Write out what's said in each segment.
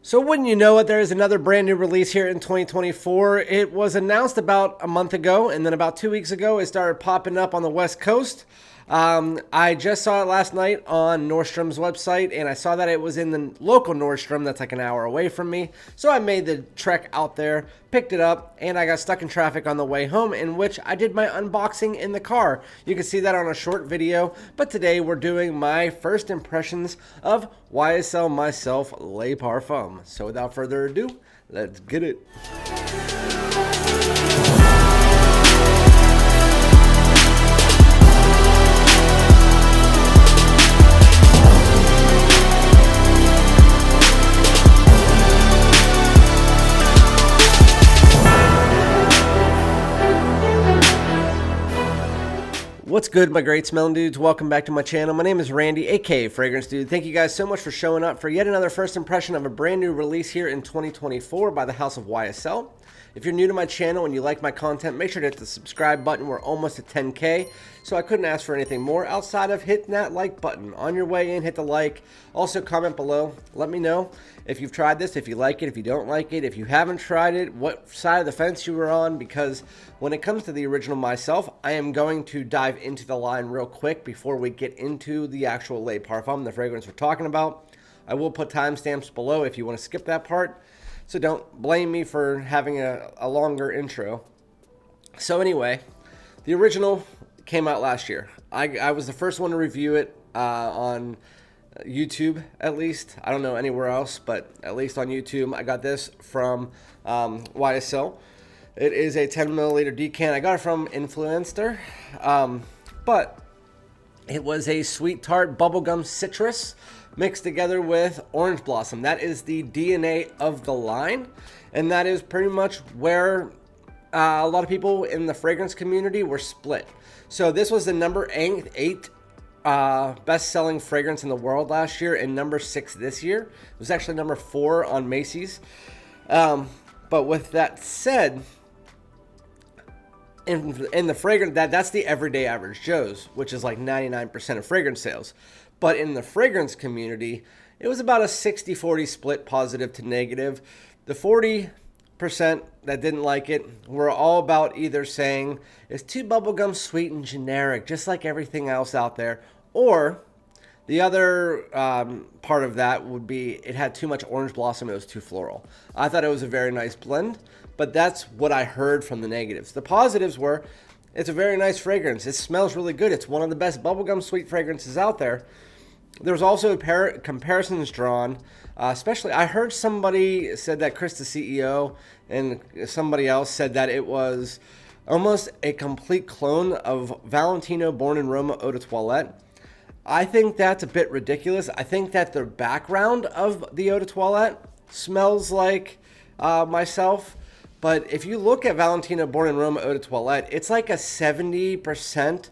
So wouldn't you know it, there is another brand new release here in 2024. It was announced about a month ago, and then about 2 weeks ago, it started popping up on the West Coast. I just saw it last night on Nordstrom's website, and I saw that it was in the local Nordstrom that's like an hour away from me. So I made the trek out there, picked it up, and I got stuck in traffic on the way home, in which I did my unboxing in the car. You can see that on a short video, but today we're doing my first impressions of YSL MYSLF Le Parfum. So without further ado, let's get it. What's good, my great smelling dudes? Welcome back to my channel. My name is Randy, aka FragranceDoud. Thank you guys so much for showing up for yet another first impression of a brand new release here in 2024 by the house of YSL. If you're new to my channel and you like my content, make sure to hit the subscribe button. We're almost at 10K, so I couldn't ask for anything more outside of hitting that like button. On your way in, hit the like. Also, comment below. Let me know if you've tried this, if you like it, if you don't like it, if you haven't tried it, what side of the fence you were on, because when it comes to the original myself, I am going to dive into the line real quick before we get into the actual Le Parfum, the fragrance we're talking about. I will put timestamps below if you want to skip that part. So don't blame me for having a longer intro. So anyway, the original came out last year. I was the first one to review it on YouTube, at least. I don't know anywhere else, but at least on YouTube. I got this from YSL. It is a 10 milliliter decan. I got it from Influencer, but it was a sweet tart bubblegum citrus mixed together with orange blossom. That is the DNA of the line, and that is pretty much where a lot of people in the fragrance community were split. So this was the number 8 best-selling fragrance in the world last year, and number 6 this year. It was actually number 4 on Macy's. But with that said, in the fragrance, that's the everyday average Joe's, which is like 99% of fragrance sales. But in the fragrance community, it was about a 60-40 split, positive to negative. The 40% that didn't like it were all about either saying it's too bubblegum sweet and generic, just like everything else out there, or the other part of that would be it had too much orange blossom, it was too floral. I thought it was a very nice blend, but that's what I heard from the negatives. The positives were it's a very nice fragrance. It smells really good. It's one of the best bubblegum sweet fragrances out there. There was also comparisons drawn, especially I heard somebody said that Chris, the CEO, and somebody else said that it was almost a complete clone of Valentino Born in Roma Eau de Toilette. I think that's a bit ridiculous. I think that the background of the Eau de Toilette smells like myself. But if you look at Valentino Born in Roma Eau de Toilette, it's like a 70%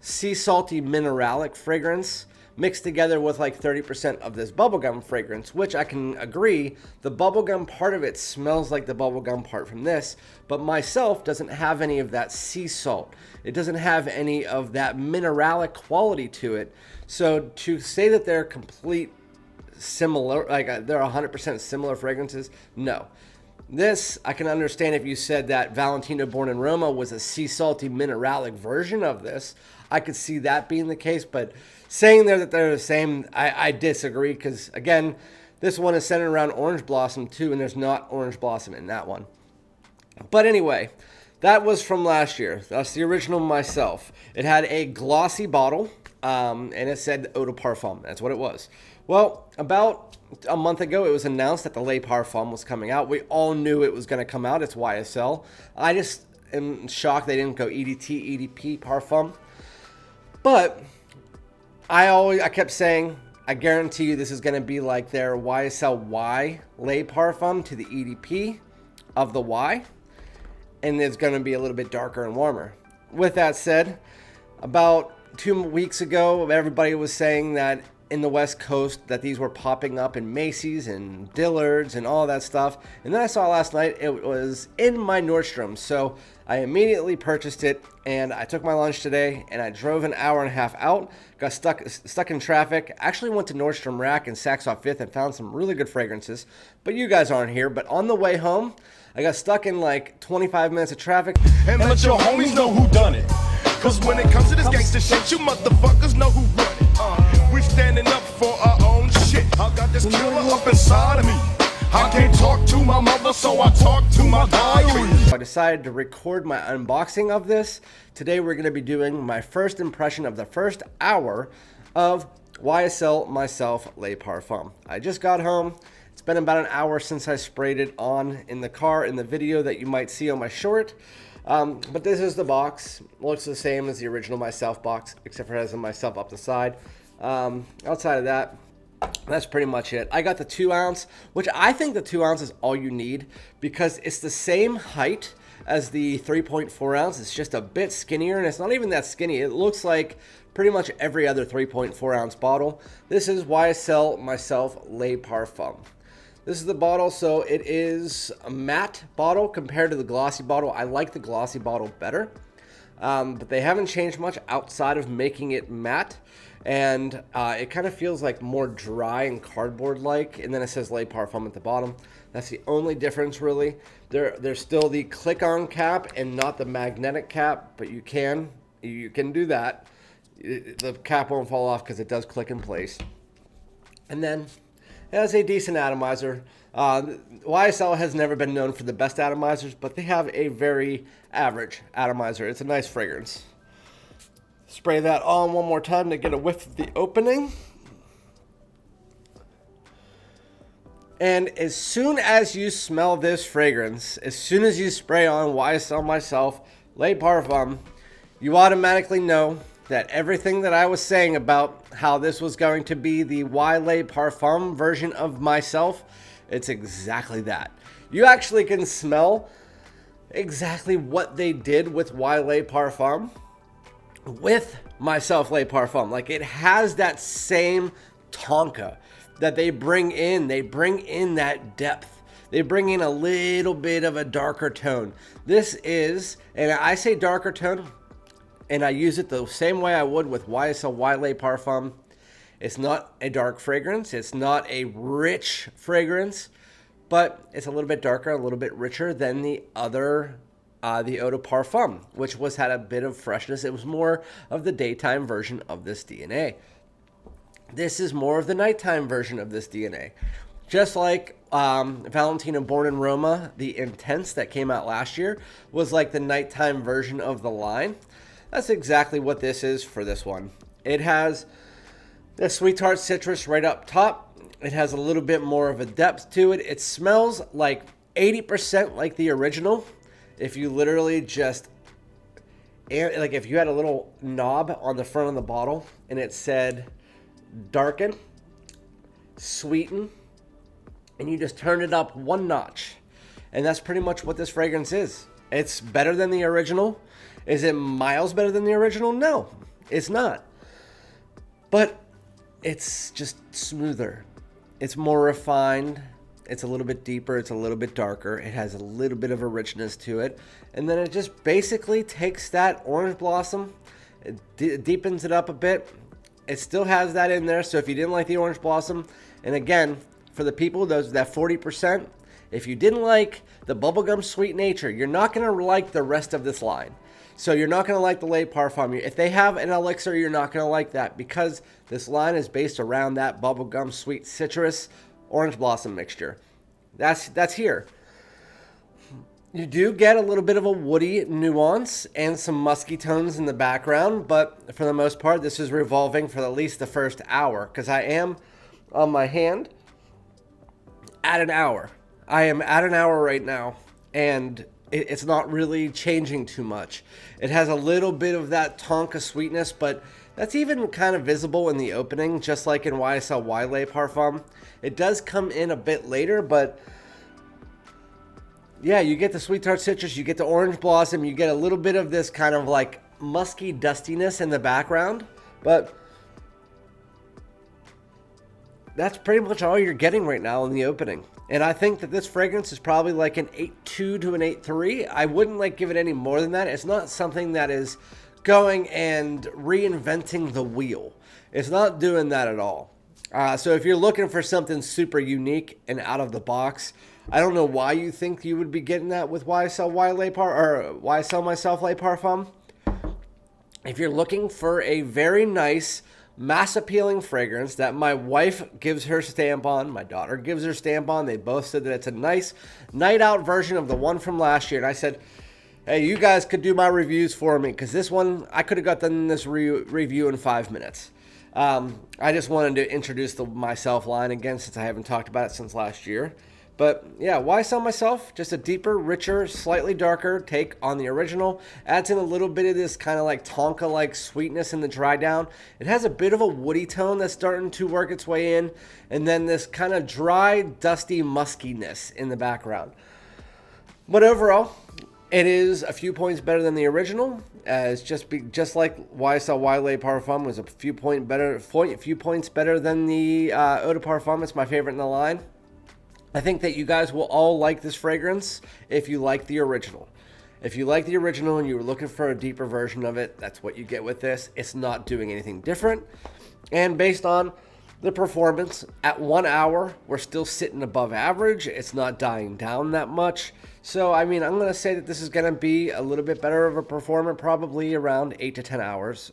sea salty mineralic fragrance mixed together with like 30% of this bubblegum fragrance, which I can agree, the bubblegum part of it smells like the bubblegum part from this, but myself doesn't have any of that sea salt. It doesn't have any of that mineralic quality to it. So to say that they're complete similar, like they're 100% similar fragrances, no. This, I can understand if you said that Valentino Born in Roma was a sea salty mineralic version of this. I could see that being the case, but saying there that they're the same, I disagree, because again, this one is centered around orange blossom too, and there's not orange blossom in that one. But anyway, that was from last year. That's the original myself. It had a glossy bottle, and it said Eau de Parfum. That's what it was. Well, about a month ago, it was announced that the Le Parfum was coming out. We all knew it was going to come out. It's YSL. I just am shocked they didn't go EDT, EDP Parfum. But I kept saying, I guarantee you this is going to be like their YSL Y Le Parfum to the EDP of the Y. And it's going to be a little bit darker and warmer. With that said, about 2 weeks ago, everybody was saying that in the West Coast that these were popping up in Macy's and Dillard's and all that stuff. And then I saw last night it was in my Nordstrom. So I immediately purchased it, and I took my lunch today, and I drove an hour and a half out, got stuck in traffic, actually went to Nordstrom Rack and Saks Off 5th and found some really good fragrances, but you guys aren't here. But on the way home, I got stuck in like 25 minutes of traffic. And let your homies know who done it. Cause when it comes to this gangster shit, you motherfuckers know who run it. We standing up for our own shit. I got this killer up inside of me. I can't talk to my mother, so I talk to my diary. I decided to record my unboxing of this. Today we're going to be doing my first impression of the first hour of YSL MYSLF Le Parfum. I just got home. It's been about an hour since I sprayed it on in the car in the video that you might see on my short. But this is the box. Looks the same as the original MYSLF box, except for it has a MYSLF up the side. Outside of that, that's pretty much it. I got the 2 ounce, which I think the 2 ounce is all you need because it's the same height as the 3.4 ounce. It's just a bit skinnier, and it's not even that skinny. It looks like pretty much every other 3.4 ounce bottle. This is YSL MYSLF Le Parfum. This is the bottle, so it is a matte bottle compared to the glossy bottle. I like the glossy bottle better, but they haven't changed much outside of making it matte. And it kind of feels like more dry and cardboard-like, and then it says Le Parfum at the bottom. That's the only difference, really. There's still the click-on cap and not the magnetic cap, but you can do that. The cap won't fall off because it does click in place. And then it has a decent atomizer. YSL has never been known for the best atomizers, but they have a very average atomizer. It's a nice fragrance. Spray that on one more time to get a whiff of the opening. And as soon as you smell this fragrance, as soon as you spray on YSL MYSLF Le Parfum, you automatically know that everything that I was saying about how this was going to be the Y Le Parfum version of myself, it's exactly that. You actually can smell exactly what they did with Y Le Parfum with MYSLF Le Parfum. Like, it has that same tonka that they bring in. They bring in that depth. They bring in a little bit of a darker tone. This is, and I say darker tone, and I use it the same way I would with YSL Y Le Parfum. It's not a dark fragrance. It's not a rich fragrance, but it's a little bit darker, a little bit richer than the other the Eau de Parfum, which had a bit of freshness. It was more of the daytime version of this DNA. This is more of the nighttime version of this DNA. Just like Valentina Born in Roma, the Intense that came out last year, was like the nighttime version of the line. That's exactly what this is for this one. It has the sweet tart citrus right up top. It has a little bit more of a depth to it. It smells like 80% like the original. If you literally just, like if you had a little knob on the front of the bottle and it said darken, sweeten, and you just turn it up one notch. And that's pretty much what this fragrance is. It's better than the original. Is it miles better than the original? No, it's not. But it's just smoother. It's more refined. It's a little bit deeper. It's a little bit darker. It has a little bit of a richness to it. And then it just basically takes that orange blossom, it deepens it up a bit. It still has that in there. So if you didn't like the orange blossom, and again, for the people, that 40%, if you didn't like the bubblegum sweet nature, you're not going to like the rest of this line. So you're not going to like the Le Parfum. If they have an elixir, you're not going to like that because this line is based around that bubblegum sweet citrus orange blossom mixture. That's here. You do get a little bit of a woody nuance and some musky tones in the background, but for the most part, this is revolving for at least the first hour because I am on my hand at an hour. I am at an hour right now, and it's not really changing too much. It has a little bit of that tonka sweetness, but that's even kind of visible in the opening, just like in YSL Y Le Parfum. It does come in a bit later, but yeah, you get the sweet tart citrus, you get the orange blossom, you get a little bit of this kind of like musky dustiness in the background, but that's pretty much all you're getting right now in the opening. And I think that this fragrance is probably like an 8.2 to an 8.3. I wouldn't like give it any more than that. It's not something that is going and reinventing the wheel. It's not doing that at all. So if you're looking for something super unique and out of the box, I don't know why you think you would be getting that with YSL MYSLF LE PARFUM. If you're looking for a very nice, mass-appealing fragrance that my wife gives her stamp on, my daughter gives her stamp on, they both said that it's a nice night-out version of the one from last year. And I said, hey, you guys could do my reviews for me, because this one, I could have got done this review in 5 minutes. I just wanted to introduce the MYSLF line again, since I haven't talked about it since last year. But yeah, YSL MYSLF, just a deeper, richer, slightly darker take on the original. Adds in a little bit of this kind of like Tonka-like sweetness in the dry down. It has a bit of a woody tone that's starting to work its way in. And then this kind of dry, dusty muskiness in the background. But overall, it is a few points better than the original. It's just like YSL LE Parfum was a few points better than the Eau de Parfum. It's my favorite in the line. I think that you guys will all like this fragrance if you like the original. If you like the original and you were looking for a deeper version of it, that's what you get with this. It's not doing anything different. And based on the performance, at 1 hour, we're still sitting above average. It's not dying down that much. So, I mean, I'm going to say that this is going to be a little bit better of a performer, probably around 8 to 10 hours,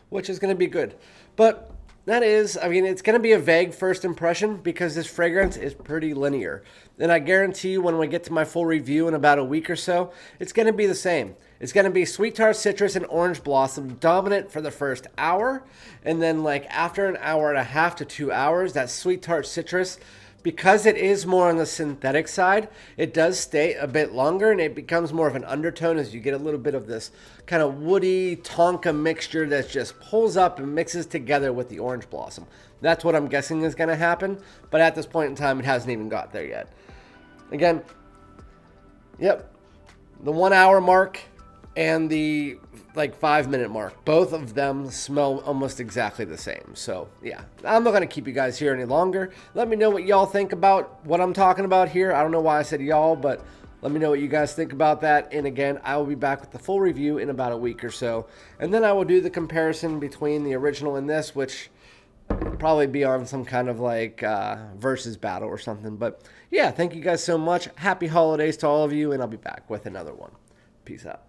which is going to be good. But that is, I mean, it's going to be a vague first impression because this fragrance is pretty linear. And I guarantee you when we get to my full review in about a week or so, it's going to be the same. It's going to be sweet tart citrus and orange blossom dominant for the first hour. And then like after an hour and a half to 2 hours, that sweet tart citrus, because it is more on the synthetic side, it does stay a bit longer and it becomes more of an undertone as you get a little bit of this kind of woody Tonka mixture that just pulls up and mixes together with the orange blossom. That's what I'm guessing is going to happen, but at this point in time, it hasn't even got there yet. Again, yep, the 1 hour mark and the like 5 minute mark, both of them smell almost exactly the same. So yeah, I'm not going to keep you guys here any longer. Let me know what y'all think about what I'm talking about here. I don't know why I said y'all, but let me know what you guys think about that. And again, I will be back with the full review in about a week or so. And then I will do the comparison between the original and this, which will probably be on some kind of like versus battle or something. But yeah, thank you guys so much. Happy holidays to all of you, and I'll be back with another one. Peace out.